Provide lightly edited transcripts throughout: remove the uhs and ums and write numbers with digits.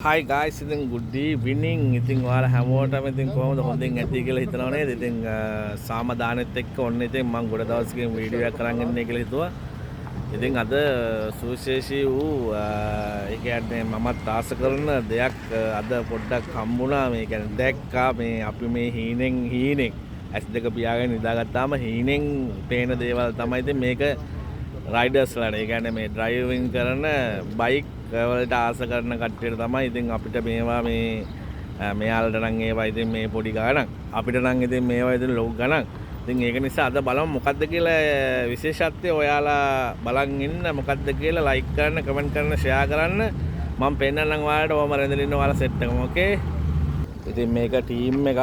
Hi guys, ඉතින් good evening. ඉතින් ඔයාලා හැමෝටම ඉතින් කොහොමද හොඳින් ඇති කියලා හිතනව නේද? ඉතින් සාමදානෙත් එක්ක ඔන්න ඉතින් මම ගොඩ දවසකින් වීඩියෝ එකක් කරන් ඉන්නේ කියලා හිතුවා. ඉතින් අද සුවිශේෂී වූ ඒ කියන්නේ මමත් ආස කරන දෙයක් අද පොඩ්ඩක් හම්බුණා. මේ කියන්නේ දැක්කා මේ අපි මේ හීනෙන් ඇස් දෙක පියාගෙන නිදාගත්තාම හීනෙන් පේන දේවල් තමයි ඉතින් මේක රයිඩර්ස්ලාට. ඒ කියන්නේ මේ ඩ්‍රයිවිං කරන බයික් වලට ආස කරන කට්ටියට තමයි ඉතින් අපිට මේවා මේ මෙයාලට නම් ඒවා ඉතින් මේ පොඩි ගණන් අපිට නම් ඉතින් මේවා ඉතින් ලොකු ගණන්. ඉතින් ඒක නිසා අද බලමු මොකද්ද කියලා විශේෂත්වය ඔයාලා බලන් ඉන්න මොකද්ද කියලා ලයික් කරන්න කමෙන්ට් කරන්න ෂෙයා කරන්න මම පෙන්නන්නම් ඔයාලට ඕම රැඳෙන්න ඉන්න ඔයාලා සෙට් එකම ඕකේ. ඉතින් මේක ටීම් එකක්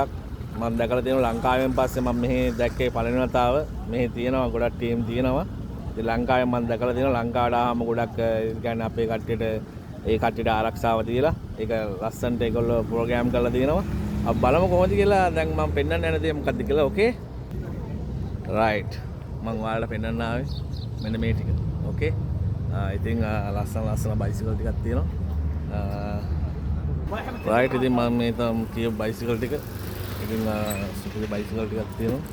මම දැකලා තියෙනවා ලංකාවෙන් පස්සේ මම මෙහි දැක්කේ පළවෙනි වතාව. මෙහි තියෙනවා ගොඩක් ටීම් තියෙනවා. ඉතින් ලංකාවේ මම දැකලා තියෙනවා ලංකාවට ආවම ගොඩක් කියන්නේ අපේ කට්ටියට ඒ කට්ටියට ආරක්ෂාව දීලා ඒක ලස්සනට ඒගොල්ලෝ ප්‍රෝග්‍රෑම් කරලා තියෙනවා. අපි බලමු කොහොමද කියලා. දැන් මම පෙන්නන්න යන දේ මොකක්ද කියලා. ඕකේ රයිට් මම ඔයාලට පෙන්නන්න ආවේ මෙන්න මේ ටික. ඕකේ ඉතින් ලස්සන බයිසිකල් ටිකක් තියෙනවා. රයිට් ඉතින් මම මේ තම කිය බයිසිකල් ටික ඉතින් සුපිරි බයිසිකල් ටිකක් තියෙනවා.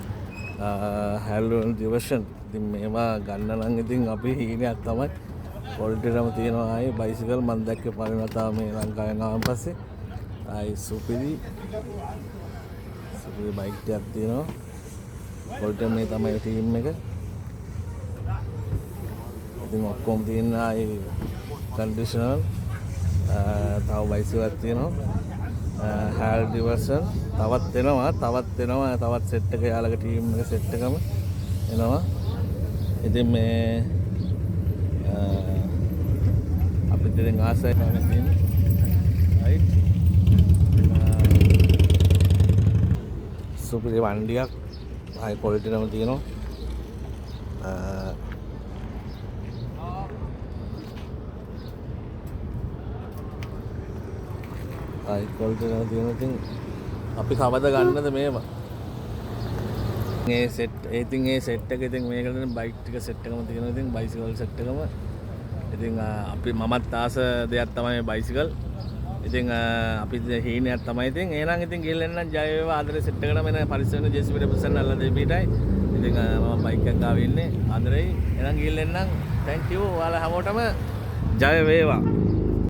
හැල්ලුවන් ඩිවර්ෂන් ඉතින් මේවා ගන්න නම් ඉතින් අපි හීනයක් තමයි පොල්ටරම තියෙනවා. ආයේ බයිසිකල් මම දැක්කේ පළවෙනි වතාව මේ ලංකාවෙන් ආවන් පස්සේ. ආයේ සුපිරි බයික් ටිකක් තියෙනවා. පොල්ටර් මේ තමයි ටීම් එක. ඉතින් ඔක්කොම තියෙන ආයේ කන්ඩිෂනල් තව බයිසිකලක් තියෙනවා. හැල් ඩිවර්සන් තවත් එනවා තවත් සෙට් එක යාළගේ ටීම් එක සෙට් එකම එනවා. ඉතින් මේ අපිට ඉතින් ආසයි තමයි තියෙන්නේ. රයිට් සුපිරි වණ්ඩියක් හයි ක්වොලිටි එකම තියෙනවා. හයි ක්වොලිටි එකම තියෙනවා. ඉතින් අපි කවද ගන්නද මේවා? ඒ සෙට් ඒ සෙට් එක ඉතින් මේකට බයික් ටික සෙට් එකම තියෙනවා. ඉතින් බයිසිකල් සෙට් එකම ඉතින් අපි මමත් ආස දෙයක් තමයි මේ බයිසිකල්. ඉතින් අපි හීනයක් තමයි. ඉතින් එහෙනම් ඉතින් ගිහලා එන්නම් ජය වේවා. ආදරේ සෙට් එකටම එන පරිස්සමෙන් ජෙසිබි රෙපසන් අල්ල දෙපිටයි. ඉතින් මම බයික් එකක් ගාව ඉන්නේ ආදරේ. එහෙනම් ගිහලා එන්නම්. thank you ඔයාලා හැමෝටම ජය වේවා.